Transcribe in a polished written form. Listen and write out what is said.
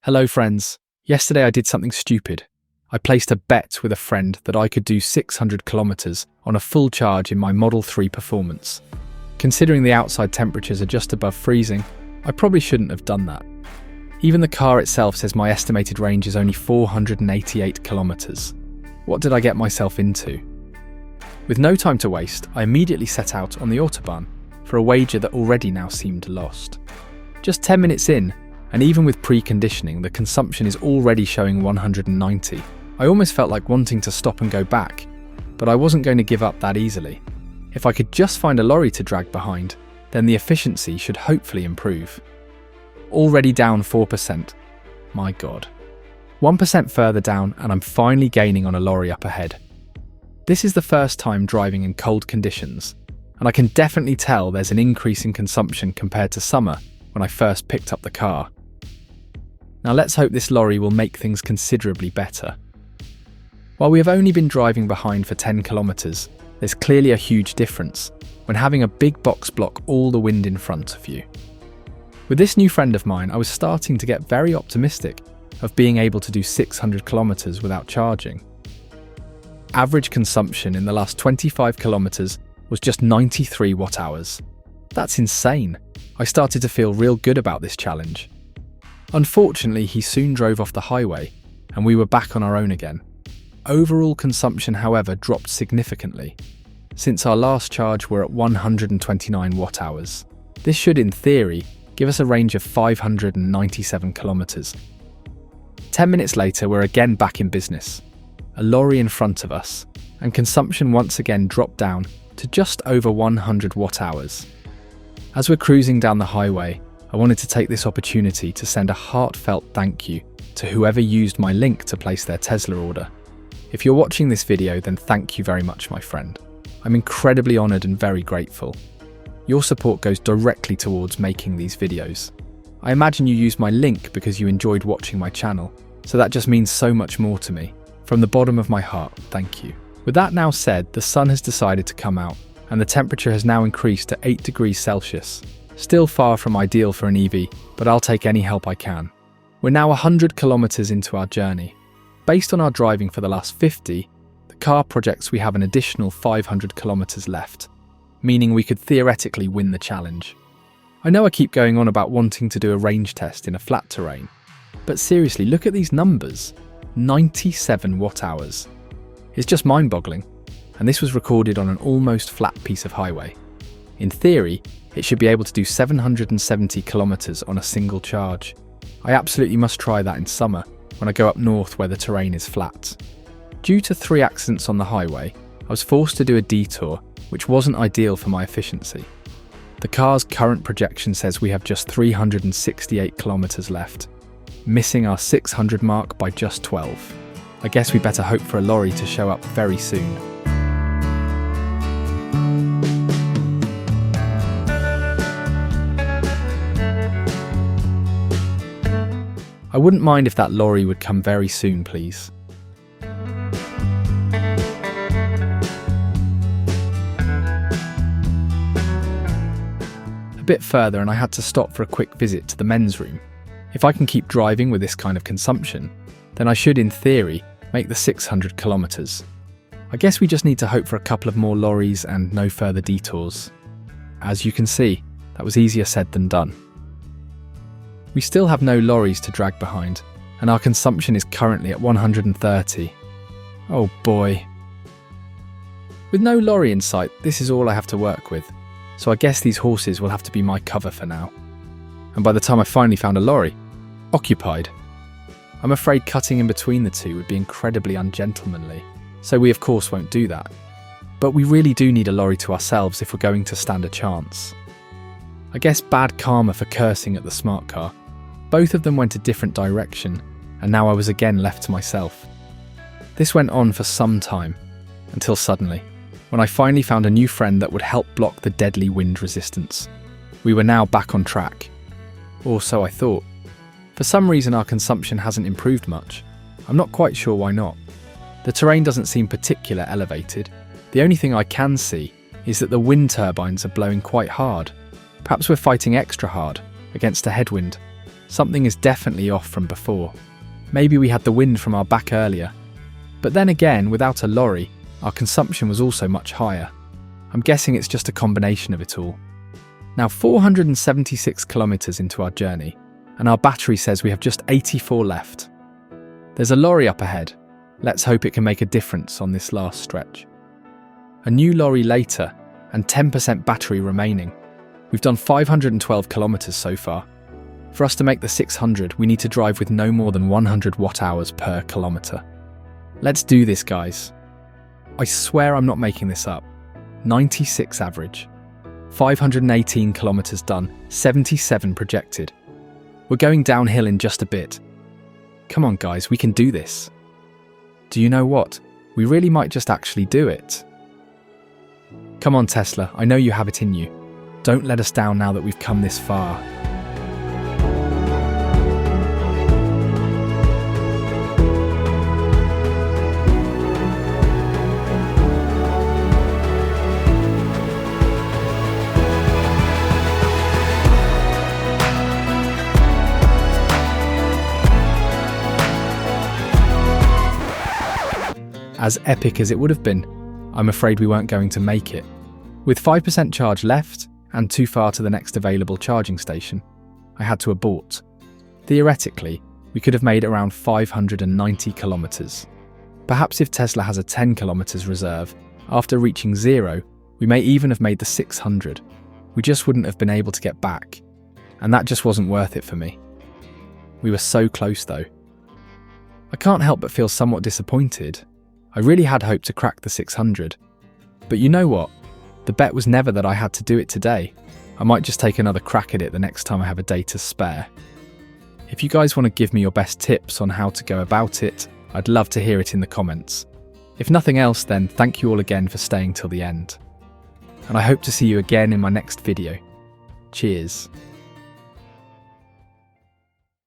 Hello friends. Yesterday I did something stupid. I placed a bet with a friend that I could do 600 kilometers on a full charge in my Model 3 Performance. Considering the outside temperatures are just above freezing, I probably shouldn't have done that. Even the car itself says my estimated range is only 488 kilometers. What did I get myself into? With no time to waste, I immediately set out on the Autobahn for a wager that already now seemed lost. Just 10 minutes in, and even with preconditioning, the consumption is already showing 190. I almost felt like wanting to stop and go back, but I wasn't going to give up that easily. If I could just find a lorry to drag behind, then the efficiency should hopefully improve. Already down 4%. My God. 1% further down and I'm finally gaining on a lorry up ahead. This is the first time driving in cold conditions, and I can definitely tell there's an increase in consumption compared to summer when I first picked up the car. Now let's hope this lorry will make things considerably better. While we have only been driving behind for 10 kilometers, there's clearly a huge difference when having a big box block all the wind in front of you. With this new friend of mine, I was starting to get very optimistic of being able to do 600 kilometers without charging. Average consumption in the last 25 kilometers was just 93 watt-hours. That's insane. I started to feel real good about this challenge. Unfortunately, he soon drove off the highway, and we were back on our own again. Overall consumption, however, dropped significantly. Since our last charge, we're at 129 watt-hours. This should, in theory, give us a range of 597 kilometers. 10 minutes later, we're again back in business. A lorry in front of us, and consumption once again dropped down to just over 100 watt-hours. As we're cruising down the highway, I wanted to take this opportunity to send a heartfelt thank you to whoever used my link to place their Tesla order. If you're watching this video, then thank you very much, my friend. I'm incredibly honoured and very grateful. Your support goes directly towards making these videos. I imagine you used my link because you enjoyed watching my channel, so that just means so much more to me. From the bottom of my heart, thank you. With that now said, the sun has decided to come out, and the temperature has now increased to 8 degrees Celsius. Still far from ideal for an EV, but I'll take any help I can. We're now 100 kilometers into our journey. Based on our driving for the last 50, the car projects we have an additional 500 kilometers left, meaning we could theoretically win the challenge. I know I keep going on about wanting to do a range test in a flat terrain, but seriously, look at these numbers. 97 watt-hours. It's just mind-boggling, and this was recorded on an almost flat piece of highway. In theory, it should be able to do 770 kilometers on a single charge. I absolutely must try that in summer when I go up north where the terrain is flat. Due to 3 accidents on the highway, I was forced to do a detour, which wasn't ideal for my efficiency. The car's current projection says we have just 368 kilometers left, missing our 600 mark by just 12. I guess we better hope for a lorry to show up very soon. I wouldn't mind if that lorry would come very soon, please. A bit further and I had to stop for a quick visit to the men's room. If I can keep driving with this kind of consumption, then I should, in theory, make the 600 kilometers. I guess we just need to hope for a couple of more lorries and no further detours. As you can see, that was easier said than done. We still have no lorries to drag behind, and our consumption is currently at 130. Oh boy. With no lorry in sight, this is all I have to work with, so I guess these horses will have to be my cover for now. And by the time I finally found a lorry, occupied. I'm afraid cutting in between the two would be incredibly ungentlemanly, so we of course won't do that. But we really do need a lorry to ourselves if we're going to stand a chance. I guess bad karma for cursing at the smart car. Both of them went a different direction, and now I was again left to myself. This went on for some time, until suddenly, when I finally found a new friend that would help block the deadly wind resistance. We were now back on track. Or so I thought. For some reason our consumption hasn't improved much. I'm not quite sure why not. The terrain doesn't seem particularly elevated. The only thing I can see is that the wind turbines are blowing quite hard. Perhaps we're fighting extra hard against a headwind. Something is definitely off from before. Maybe we had the wind from our back earlier. But then again, without a lorry, our consumption was also much higher. I'm guessing it's just a combination of it all. Now 476 kilometers into our journey, and our battery says we have just 84 left. There's a lorry up ahead. Let's hope it can make a difference on this last stretch. A new lorry later, and 10% battery remaining. We've done 512 kilometers so far. For us to make the 600, we need to drive with no more than 100 watt-hours per kilometer. Let's do this, guys. I swear I'm not making this up. 96 average. 518 kilometers done, 77 projected. We're going downhill in just a bit. Come on, guys, we can do this. Do you know what? We really might just actually do it. Come on, Tesla, I know you have it in you. Don't let us down now that we've come this far. As epic as it would have been, I'm afraid we weren't going to make it. With 5% charge left and too far to the next available charging station, I had to abort. Theoretically, we could have made around 590 kilometers. Perhaps if Tesla has a 10 kilometers reserve, after reaching 0, we may even have made the 600. We just wouldn't have been able to get back, and that just wasn't worth it for me. We were so close though. I can't help but feel somewhat disappointed. I really had hoped to crack the 600. But you know what? The bet was never that I had to do it today. I might just take another crack at it the next time I have a day to spare. If you guys want to give me your best tips on how to go about it, I'd love to hear it in the comments. If nothing else, then thank you all again for staying till the end. And I hope to see you again in my next video. Cheers.